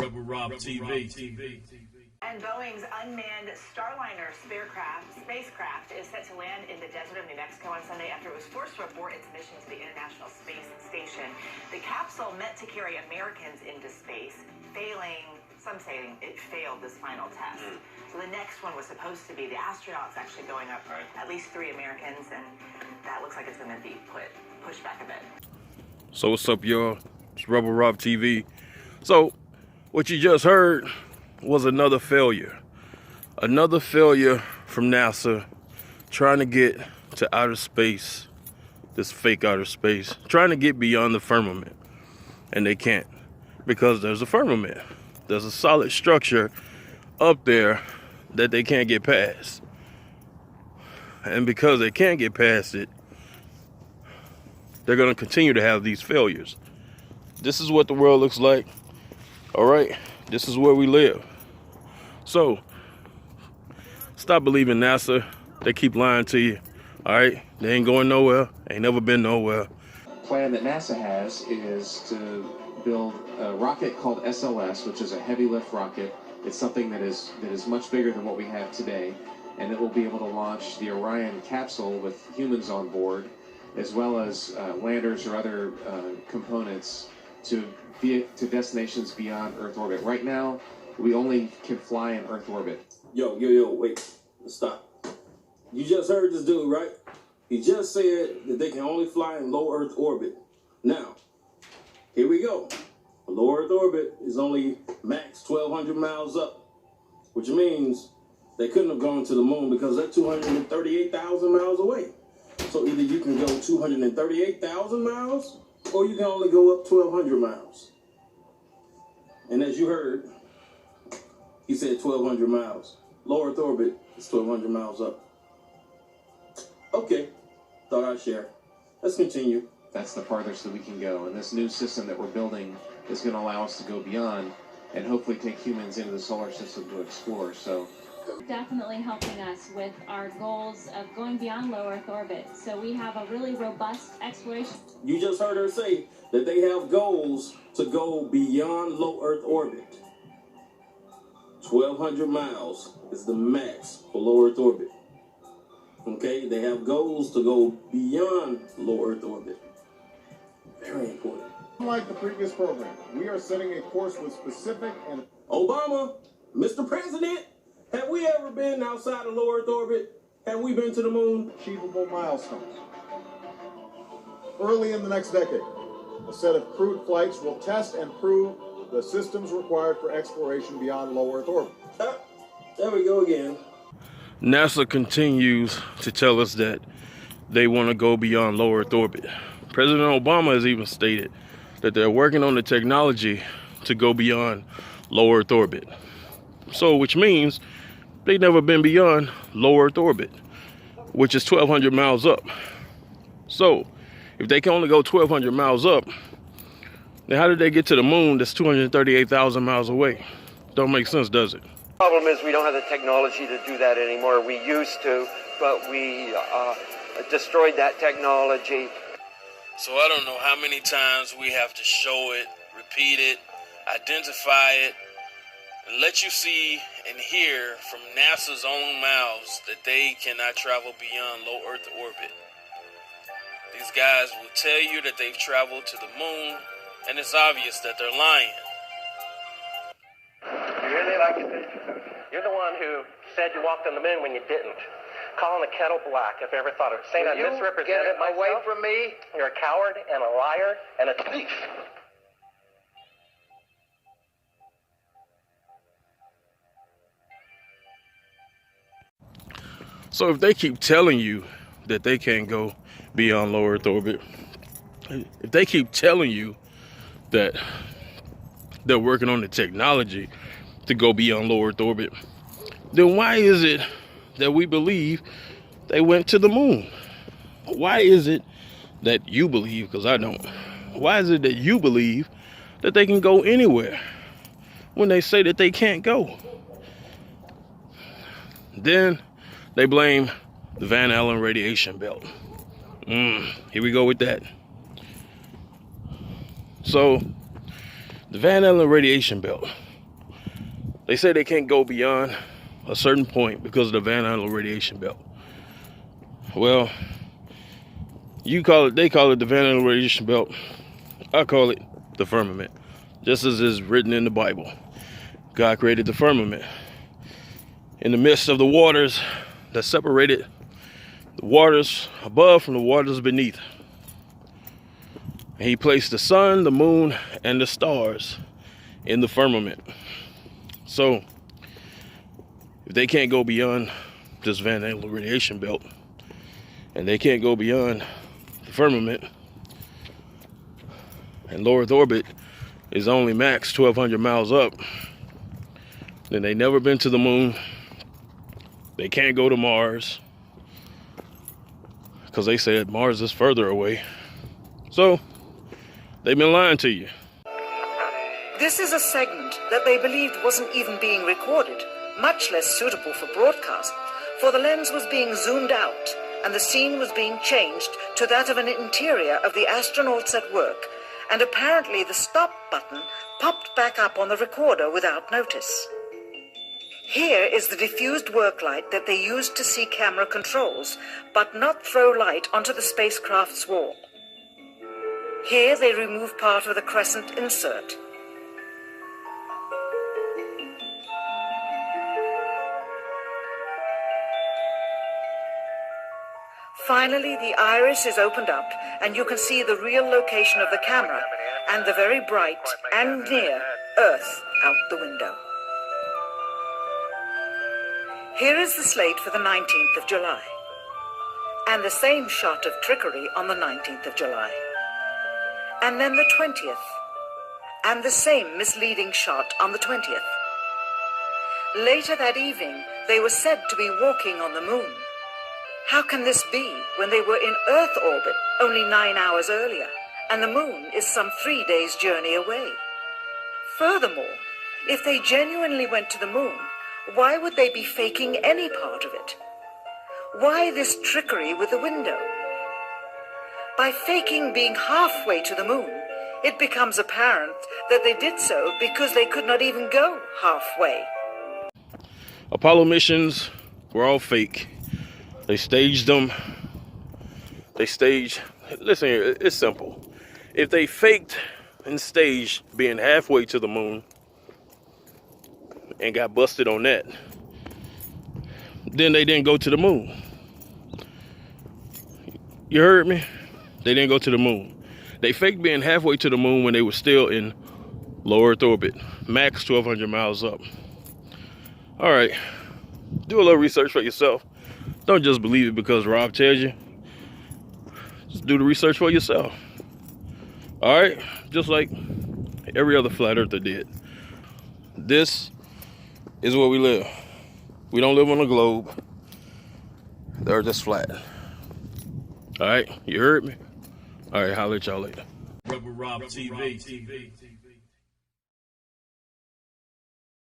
Rebel Rob TV. And Boeing's unmanned Starliner spacecraft is set to land in the desert of New Mexico on Sunday after it was forced to abort its mission to the International Space Station. The capsule meant to carry Americans into space, some say it failed this final test. So the next one was supposed to be the astronauts actually going up, at least 3 Americans, and that looks like it's going to be pushed back a bit. So what's up, y'all? It's Rebel Rob TV. So what you just heard was another failure. Another failure from NASA trying to get to outer space, this fake outer space, trying to get beyond the firmament. And they can't, because there's a firmament. There's a solid structure up there that they can't get past. And because they can't get past it, they're going to continue to have these failures. This is what the world looks like. All right, this is where we live. So stop believing NASA. They keep lying to you. All right, they ain't going nowhere. Ain't never been nowhere. The plan that NASA has is to build a rocket called SLS, which is a heavy lift rocket. It's something that is much bigger than what we have today, and it will be able to launch the Orion capsule with humans on board, as well as landers or other components to destinations beyond Earth orbit. Right now, we only can fly in Earth orbit. Yo, wait, stop. You just heard this dude, right? He just said that they can only fly in low Earth orbit. Now, here we go. Low Earth orbit is only max 1,200 miles up, which means they couldn't have gone to the moon because they're 238,000 miles away. So either you can go 238,000 miles or you can only go up 1,200 miles. And as you heard, he said 1,200 miles. Low Earth orbit is 1,200 miles up. Okay, thought I'd share. Let's continue. That's the farthest that we can go. And this new system that we're building is going to allow us to go beyond and hopefully take humans into the solar system to explore. So definitely helping us with our goals of going beyond low Earth orbit. So we have a really robust exploration. You just heard her say that they have goals to go beyond low Earth orbit. 1,200 miles is the max for low Earth orbit. Okay, they have goals to go beyond low Earth orbit. Very important. Unlike the previous program, we are setting a course with specific and... Obama, Mr. President, have we ever been outside of low Earth orbit? Have we been to the moon? Achievable milestones. Early in the next decade, a set of crewed flights will test and prove the systems required for exploration beyond low Earth orbit. There we go again. NASA continues to tell us that they want to go beyond low Earth orbit. President Obama has even stated that they're working on the technology to go beyond low Earth orbit. So, which means they've never been beyond low Earth orbit, which is 1,200 miles up. So, if they can only go 1,200 miles up, then how did they get to the moon that's 238,000 miles away? Don't make sense, does it? The problem is we don't have the technology to do that anymore. We used to, but we destroyed that technology. So I don't know how many times we have to show it, repeat it, identify it, and let you see and hear from NASA's own mouths that they cannot travel beyond low Earth orbit. These guys will tell you that they've traveled to the moon, and it's obvious that they're lying. You really like it? You're the one who said you walked on the moon when you didn't. Calling the kettle black, if I ever thought of it. Saying I misrepresented myself. Away from me. You're a coward and a liar and a thief. So if they keep telling you that they can't go beyond low Earth orbit, if they keep telling you that they're working on the technology to go beyond low Earth orbit, then why is it that we believe they went to the moon? Why is it that you believe, because I don't, why is it that you believe that they can go anywhere when they say that they can't go? Then they blame the Van Allen radiation belt. Here we go with that. So the Van Allen radiation belt They say they can't go beyond a certain point because of the Van Allen radiation belt. Well, they call it the Van Allen radiation belt. I call it the firmament, just as is written in the Bible. God created the firmament in the midst of the waters that separated the waters above from the waters beneath. And he placed the sun, the moon, and the stars in the firmament. So, if they can't go beyond this Van Allen radiation belt, and they can't go beyond the firmament, and low Earth orbit is only max 1,200 miles up, then they never been to the moon. They can't go to Mars, because they said Mars is further away. So, they've been lying to you. This is a segment that they believed wasn't even being recorded, much less suitable for broadcast, for the lens was being zoomed out and the scene was being changed to that of an interior of the astronauts at work, and apparently the stop button popped back up on the recorder without notice. Here is the diffused work light that they used to see camera controls, but not throw light onto the spacecraft's wall. Here they remove part of the crescent insert. Finally, the iris is opened up, and you can see the real location of the camera and the very bright and near Earth out the window. Here is the slate for the 19th of July, and the same shot of trickery on the 19th of July, and then the 20th, and the same misleading shot on the 20th. Later that evening, they were said to be walking on the moon. How can this be when they were in Earth orbit only 9 hours earlier, and the moon is some 3 days' journey away? Furthermore, if they genuinely went to the moon, why would they be faking any part of it? Why this trickery with the window? By faking being halfway to the moon, it becomes apparent that they did so because they could not even go halfway. Apollo missions were all fake. They staged them. Listen here, it's simple. If they faked and staged being halfway to the moon and got busted on that, then they didn't go to the moon. You heard me? They didn't go to the moon. They faked being halfway to the moon when they were still in low Earth orbit, max 1,200 miles up. All right, do a little research for yourself. Don't just believe it because Rob tells you. Just do the research for yourself. All right, just like every other flat earther did. This is where we live. We don't live on a globe. The earth is flat. All right, you heard me? All right, holler at y'all later. Rebel Rob TV.